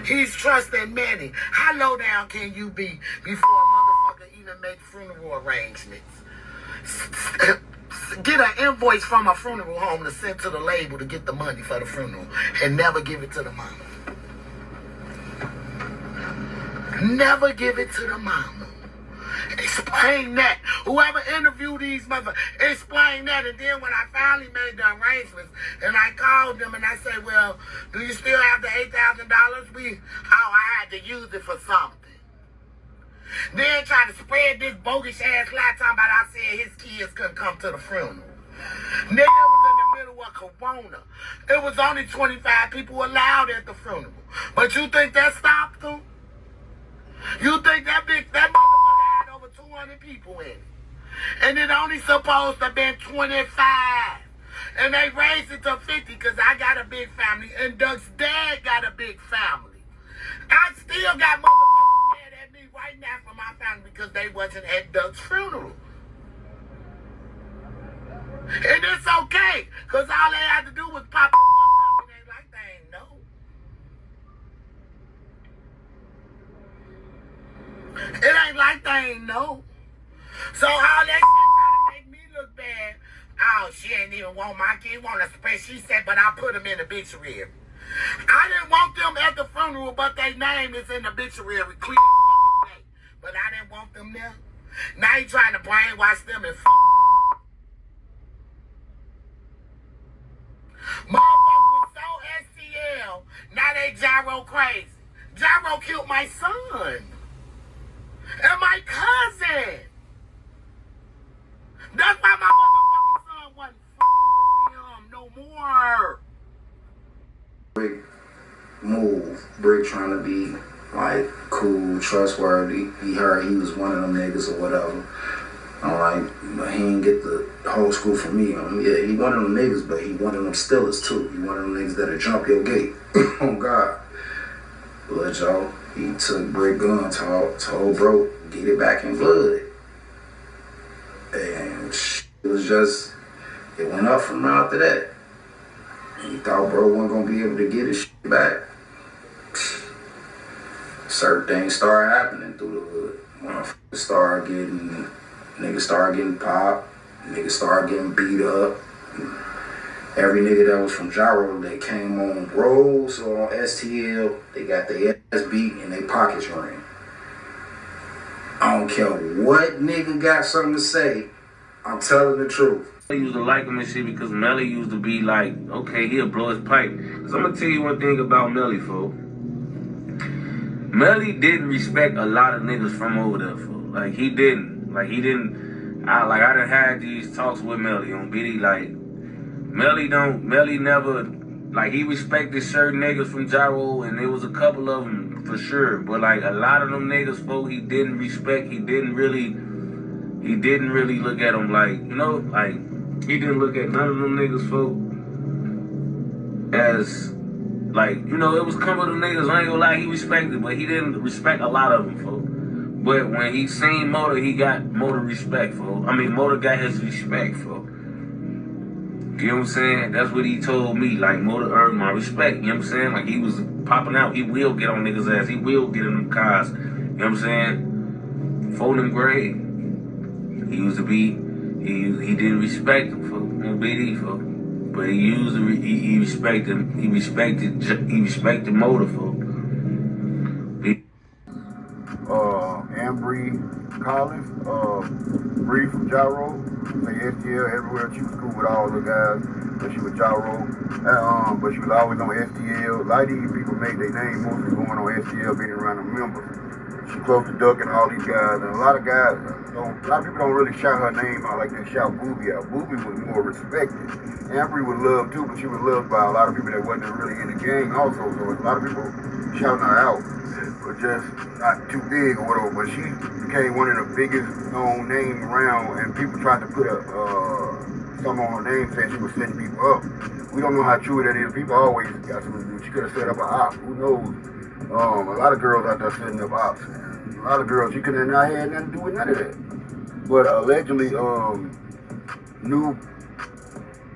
He's trusting many. How low down can you be before a motherfucker even make funeral arrangements? Get an invoice from a funeral home to send to the label to get the money for the funeral and never give it to the mama. Never give it to the mama. Explain that. Whoever interviewed these motherfuckers, explain that. And then when I finally made the arrangements and I called them and I said, well, do you still have the $8,000? I had to use it for something. Then try to spread this bogus ass lie talking about I said his kids couldn't come to the funeral. Nigga, it was in the middle of Corona. It was only 25 people allowed at the funeral. But you think that stopped them? You think that motherfucker had over 200 people in it? And it only supposed to have been 25. And they raised it to 50 because I got a big family and Doug's dad got a big family. I still got motherfuckers mad at me right now for my family because they wasn't at Doug's funeral. And it's okay, because all they had to do was pop the fuck up. It ain't like they ain't know. It ain't like they ain't know. So all that shit try to make me look bad. Oh, she ain't even want my kid, want a spread. She said, but I put them in the obituary. I didn't want them at the funeral, but their name is in the obituary clear as fucking day. But I didn't want them there. Now you trying to brainwash them and fuck them. Motherfucker was so STL, now they JARO crazy. JARO killed my son. And my cousin. That's why my motherfucking son wasn't fucking with them no more. Brick move. Brick trying to be like cool, trustworthy. He heard he was one of them niggas or whatever. I'm like, he didn't get the whole school from me. Yeah, he one of them niggas, but he one of them stillers too. He one of them niggas that'll jump your gate. Oh God. But y'all, he took Brick gun, told bro, get it back in blood. And it was just, it went up from after that. And he thought bro wasn't gonna be able to get his shit back. Certain things started happening through the hood. Niggas started getting popped. Niggas started getting beat up. Every nigga that was from JARO that came on rolls or on STL, they got their ass beat and their pockets ran. I don't care what nigga got something to say, I'm telling the truth. I used to like him and shit because Melly used to be like, okay, he'll blow his pipe. Because I'm going to tell you one thing about Melly, folks. Melly didn't respect a lot of niggas from over there, folks. Like, he didn't. I done had these talks with Melly on BD, like, Melly never, like, he respected certain niggas from JARO, and there was a couple of them for sure, but like a lot of them niggas, folks, he didn't respect. He didn't really look at them like, you know, like, he didn't look at none of them niggas, folks, as, like, you know, it was a couple of them niggas, I ain't gonna lie, he respected, but he didn't respect a lot of them, folks. But when he seen Motor, he got Motor respect, folks. I mean, Motor got his respect, folks. You know what I'm saying? That's what he told me. Like, Motor earned my respect. You know what I'm saying? Like, he was popping out. He will get on niggas' ass. He will get in them cars. You know what I'm saying? Fold him grade. He used to be, he didn't respect him for BD for. But he respected Motor for. Ambry Collins, Bree from JARO, say STL everywhere. She was cool with all the guys, but she was JARO, but she was always on STL. A lot of these people made their name mostly going on STL, being around the members. She close to Duck and all these guys, and a lot of people don't really shout her name out like they shout Booby out. Booby was more respected. Ambry was loved too, but she was loved by a lot of people that wasn't really in the gang also, so a lot of people shouting her out. But just not too big or whatever, but she became one of the biggest known names around, and people tried to put some on her name saying she was setting people up. We don't know how true that is. People always got something to do. She could have set up an op. Who knows? A lot of girls out there setting up ops. A lot of girls, she could have not had nothing to do with none of that. But allegedly,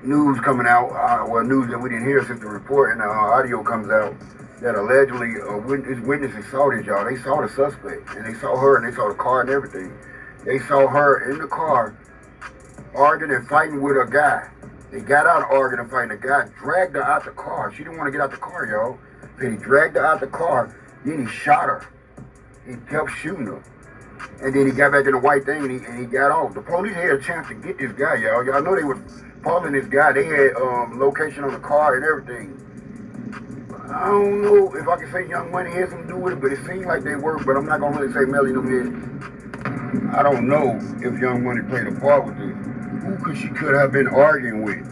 news coming out, news that we didn't hear since the report and the audio comes out, that allegedly witnesses saw this, y'all. They saw the suspect, and they saw her, and they saw the car and everything. They saw her in the car arguing and fighting with a guy. They got out arguing and fighting. The guy dragged her out the car. She didn't want to get out the car, y'all. So he dragged her out the car. Then he shot her. He kept shooting her. And then he got back in the white thing and he got off. The police had a chance to get this guy, y'all. Y'all know they was following this guy. They had location on the car and everything. I don't know if I can say Young Money had something to do with it, but it seemed like they were. But I'm not going to really say Melly them is. I don't know if Young Money played a part with this. Who she could have been arguing with?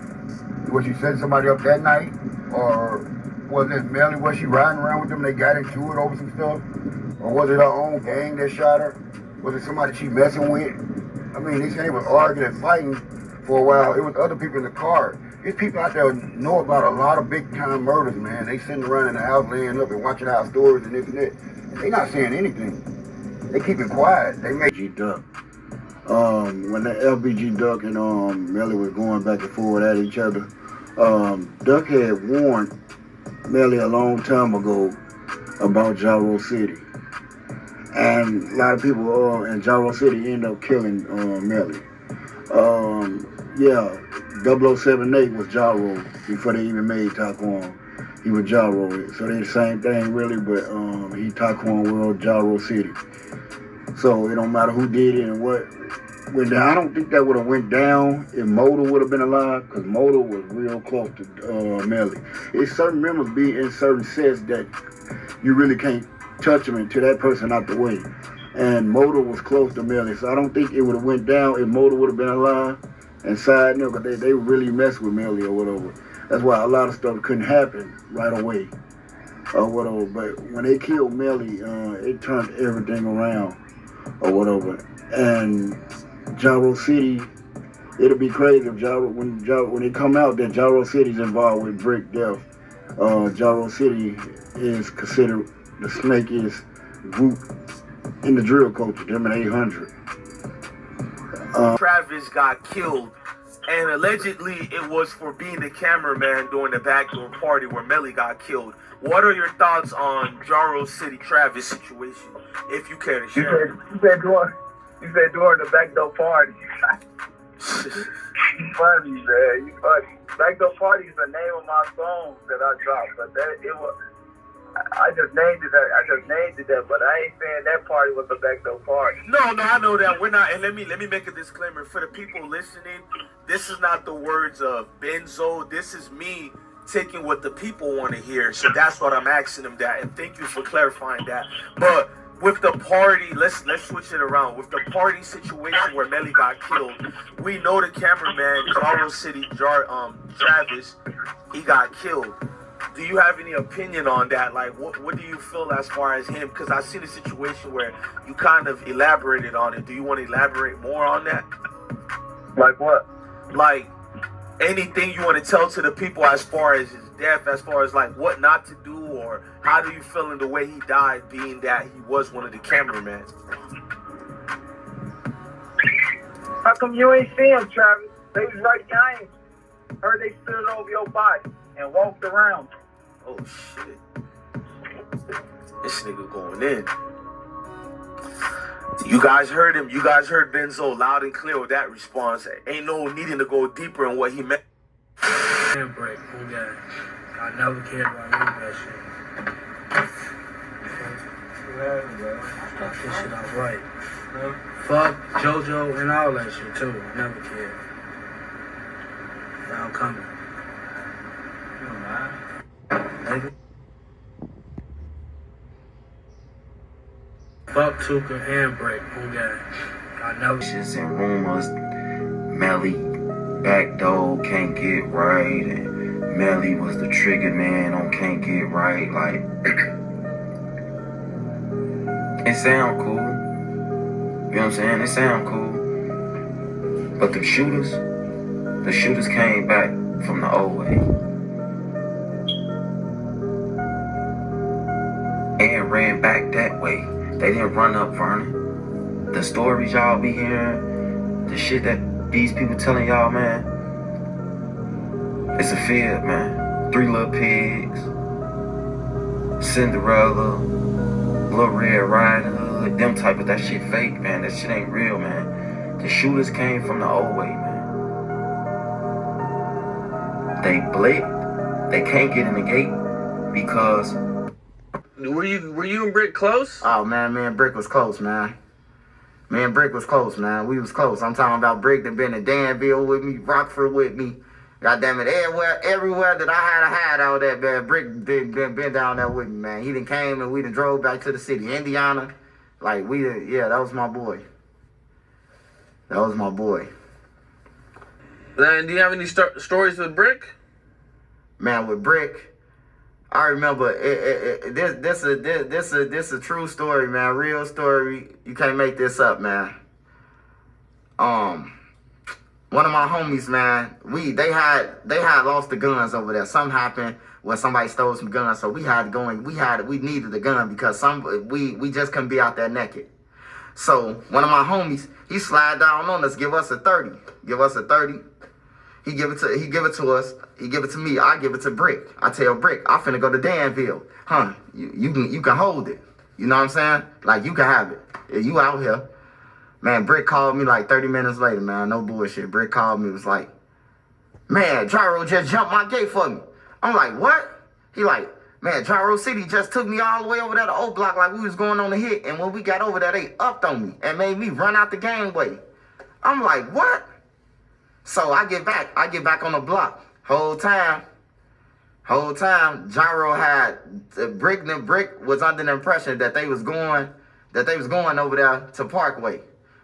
Was she setting somebody up that night? Or was it Melly? Was she riding around with them? They got into it over some stuff? Or was it her own gang that shot her? Was it somebody she messing with? I mean, they said they were arguing and fighting for a while. It was other people in the car. There's people out there who know about a lot of big time murders, man. They sitting around in the house laying up and watching our stories and this and that. They not saying anything. They keep it quiet. They make you duck. When the FBG Duck and Melly was going back and forth at each other, Duck had warned Melly a long time ago about JARO City. And a lot of people in JARO City end up killing Melly. Yeah, 0078 was JARO before they even made Taquan. He was JARO. So they the same thing really, but he Taquan World JARO City. So it don't matter who did it and what went down. I don't think that would have went down if Motor would have been alive, because Motor was real close to Melly. It's certain members be in certain sets that you really can't touch them until that person out the way. And Motor was close to Melly, so I don't think it would have went down if Motor would have been alive. And side note, because they really messed with Melly or whatever. That's why a lot of stuff couldn't happen right away or whatever. But when they killed Melly, it turned everything around or whatever. And JARO City, it'll be crazy if when they come out that JARO City's involved with Brick Death. JARO City is considered the snakiest group in the drill culture, them and 800. Travis got killed, and allegedly it was for being the cameraman during the backdoor party where Melly got killed. What are your thoughts on JARO City Travis situation, if you care to share? You said during the backdoor party. You funny, man. You funny. Backdoor party is the name of my song that I dropped, but I just named it that, but I ain't saying that party was a backdoor party. No, I know that. We're not, and let me make a disclaimer for the people listening. This is not the words of Benzo. This is me taking what the people want to hear. So that's what I'm asking them that, and thank you for clarifying that. But with the party, let's switch it around. With the party situation where Melly got killed, we know the cameraman, JARO City, Travis, he got killed. Do you have any opinion on that? Like, what do you feel as far as him? Because I seen a situation where you kind of elaborated on it. Do you want to elaborate more on that? Like what? Like, anything you want to tell to the people as far as his death, as far as like what not to do, or how do you feel in the way he died, being that he was one of the cameramen? How come you ain't see him, Travis? They was right behind you. Heard they stood over your body and walked around. Oh shit. This nigga going in. You guys heard him. You guys heard Benzo loud and clear with that response. Ain't no needing to go deeper in what he meant. Handbrake, who got it? I never cared about none of that shit. Fuck this shit out right. Fuck JoJo and all that shit too. I never cared. Now I'm coming. Nigga. Fuck Tuka, Handbrake, who got it? I never. Shits and rumors, Melly backdoor can't get right, and Melly was the trigger man on can't get right. Like, it sound cool. You know what I'm saying? It sound cool. But the shooters came back from the old way and ran back that way. They didn't run up Vernon. The stories y'all be hearing, the shit that these people telling y'all, man, it's a fib, man. 3 little pigs, Cinderella, Little Red Riding Hood, them type of, that shit fake, man. That shit ain't real, man. The shooters came from the old way, man. They blicked. They can't get in the gate because. Were you and Brick close? Oh man, me and Brick was close, man. Me and Brick was close, man. We was close. I'm talking about Brick that been in Danville with me, Rockford with me. God damn it, everywhere that I had a hideout at, man, Brick been down there with me, man. He done came and we done drove back to the city, Indiana. Like, that was my boy. That was my boy. And do you have any stories with Brick? Man, with Brick, I remember this a true story, man. Real story. You can't make this up, man. One of my homies, man, they had lost the guns over there. Something happened when somebody stole some guns, so we had to go and we needed the gun because we just couldn't be out there naked. So one of my homies, he slid down on us, give us a 30. Give us a 30. He give it to us. He give it to me. I give it to Brick. I tell Brick, I finna go to Danville. Huh? You can hold it. You know what I'm saying? Like, you can have it. Yeah, you out here. Man, Brick called me like 30 minutes later, man. No bullshit. Brick called me, was like, man, JARO just jumped my gate for me. I'm like, what? He like, man, JARO City just took me all the way over there to O Block like we was going on a hit. And when we got over there, they upped on me and made me run out the gangway. I'm like, what? So I get back on the block. Whole time, JARO had Brick was under the impression that they was going over there to Parkway.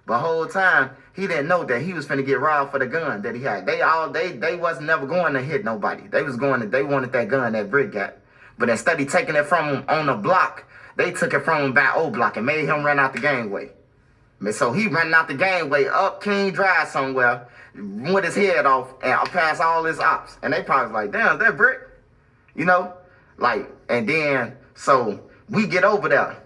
But whole time he didn't know that he was finna get robbed for the gun that he had. They wasn't never going to hit nobody. They wanted that gun that Brick got. But instead of taking it from him on the block, they took it from him back O Block and made him run out the gangway. So he running out the gangway up King Drive somewhere with his head off and past all his ops. And they probably was like, damn, is that Brick? You know? Like, and then, so we get over there.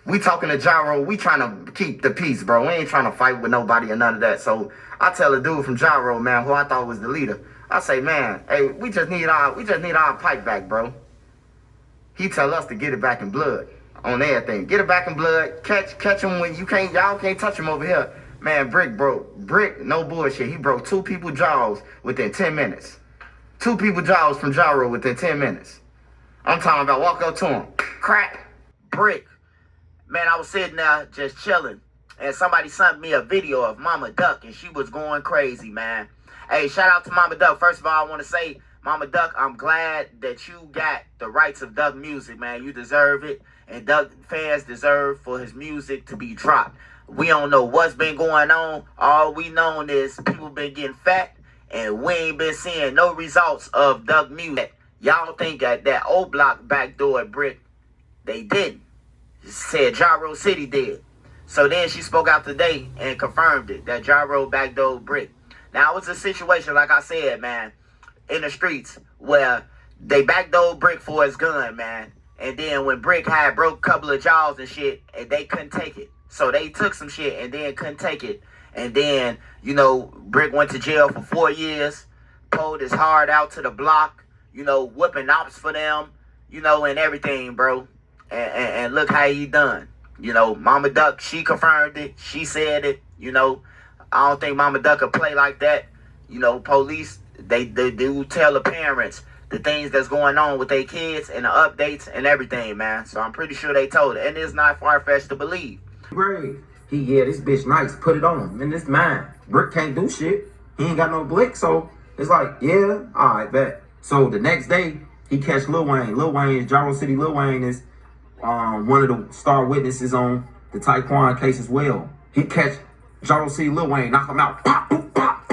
We talking to JARO. We trying to keep the peace, bro. We ain't trying to fight with nobody or none of that. So I tell a dude from JARO, man, who I thought was the leader. I say, man, hey, we just need our pipe back, bro. He tell us to get it back in blood on everything. Get it back in blood. Catch him when y'all can't touch him over here. Man, Brick, no bullshit. He broke 2 people's jaws within 10 minutes. 2 people's jaws from JARO within 10 minutes. I'm talking about walk up to him. Crack. Brick. Man, I was sitting there just chilling. And somebody sent me a video of Mama Duck. And she was going crazy, man. Hey, shout out to Mama Duck. First of all, I want to say, Mama Duck, I'm glad that you got the rights of Duck music, man. You deserve it. And Duck fans deserve for his music to be dropped. We don't know what's been going on. All we know is people been getting fat. And we ain't been seeing no results of Duck music. Y'all think that O Block backdoor Brick, they didn't. Said JARO City did. So then she spoke out today and confirmed it, that JARO backdoor Brick. Now, it was a situation, like I said, man, in the streets where they backdoored Brick for his gun, man. And then when Brick had broke a couple of jaws and shit, and they couldn't take it. So they took some shit and then couldn't take it. And then, you know, Brick went to jail for 4 years, pulled his heart out to the block, you know, whooping ops for them, you know, and everything, bro. And look how he done. You know, Mama Duck, she confirmed it. She said it. You know, I don't think Mama Duck could play like that. You know, police, they do tell the parents the things that's going on with their kids and the updates and everything, man. So I'm pretty sure they told it. And it's not far-fetched to believe. Brave. This bitch nice. Put it on him. And it's mine. Brick can't do shit. He ain't got no blick. So it's like, yeah, all right, bet. So the next day, he catch Lil Wayne. Lil Wayne, JARO City Lil Wayne is one of the star witnesses on the Taekwon case as well. He catch JARO City Lil Wayne, knock him out, pop, boop, pop.